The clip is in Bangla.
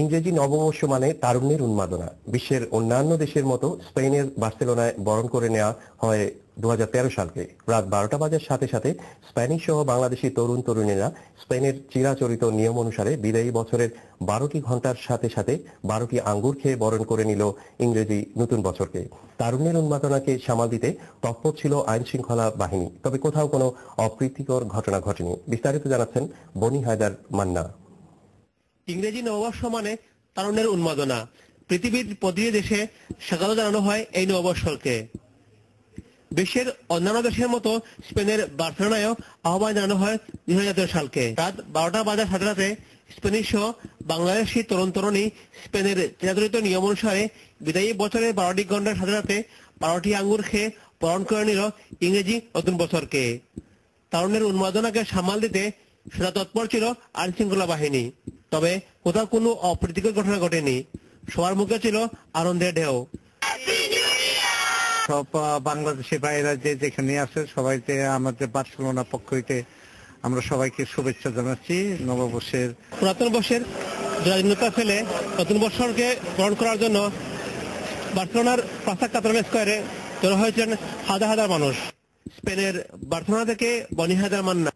ইংরেজি নববর্ষ মানে তারুণ্যের উন্মাদনা। বিশ্বের অন্যান্য দেশের মতো স্পেনের বার্সেলোনায় বরণ করে নেওয়া হয় 2013 সালকে। রাত 12টা বাজার সাথে সাথে স্প্যানিশ সহ বাংলাদেশি তরুণ তরুণীরা স্পেনের চিরাচরিত নিয়ম অনুসারে বিদায়ী বছরের 12টি ঘন্টার সাথে সাথে 12টি আঙ্গুর খেয়ে বরণ করে নিল ইংরেজি নতুন বছরকে। তারুণ্যের উন্মাদনাকে সামাল দিতে তৎপর ছিল আইন শৃঙ্খলা বাহিনী, তবে কোথাও কোনো অপ্রীতিকর ঘটনা ঘটেনি। বিস্তারিত জানাচ্ছেন বনি হায়দার মান্না। ইংরেজি নববর্ষ মানে তারুণ্যের উন্মাদনা। পৃথিবীর প্রতিটি দেশে স্বাগত জানানো হয় এই নববর্ষকে। বিশ্বের অন্যান্য দেশের মতো স্পেনের বার্সেলোনায়ও আহ্বান জানানো হয় 2013 সালকে। রাত 12টা বাজার সাথে সাথে স্পেনিশ সহ বাংলাদেশি তরুণ তরুণী স্পেনের চিরাচরিত নিয়ম অনুসারে বিদায়ী বছরের 12টি ঘন্টার সাথে সাথে 12টি আঙ্গুর খেয়ে বরণ করে নিল ইংরেজি নতুন বছরকে। তারুণ্যের উন্মাদনাকে সামাল দিতে সেটা তৎপর ছিল আইন শৃঙ্খলা বাহিনী, তবে কোথাও কোনো অপ্রীতিকর ঘটনা ঘটেনি। সবার মুখে ছিল আনন্দের ঢেউ। সব বাংলাদেশি ভাইরা যে যেখানে আছে সবাইকে আমাদের বার্সেলোনা পক্ষ হইতে আমরা সবাইকে শুভেচ্ছা জানাচ্ছি নববর্ষের। পুরাতন বর্ষের জরাজীর্ণতা ফেলে নতুন বর্ষকে বরণ করার জন্য বার্সেলোনার পাঁচা কাতালান স্কয়ারে জড়ো হয়েছিলেন হাজার হাজার মানুষ। স্পেনের বার্সেলোনা থেকে বনি হায়দার মান্না।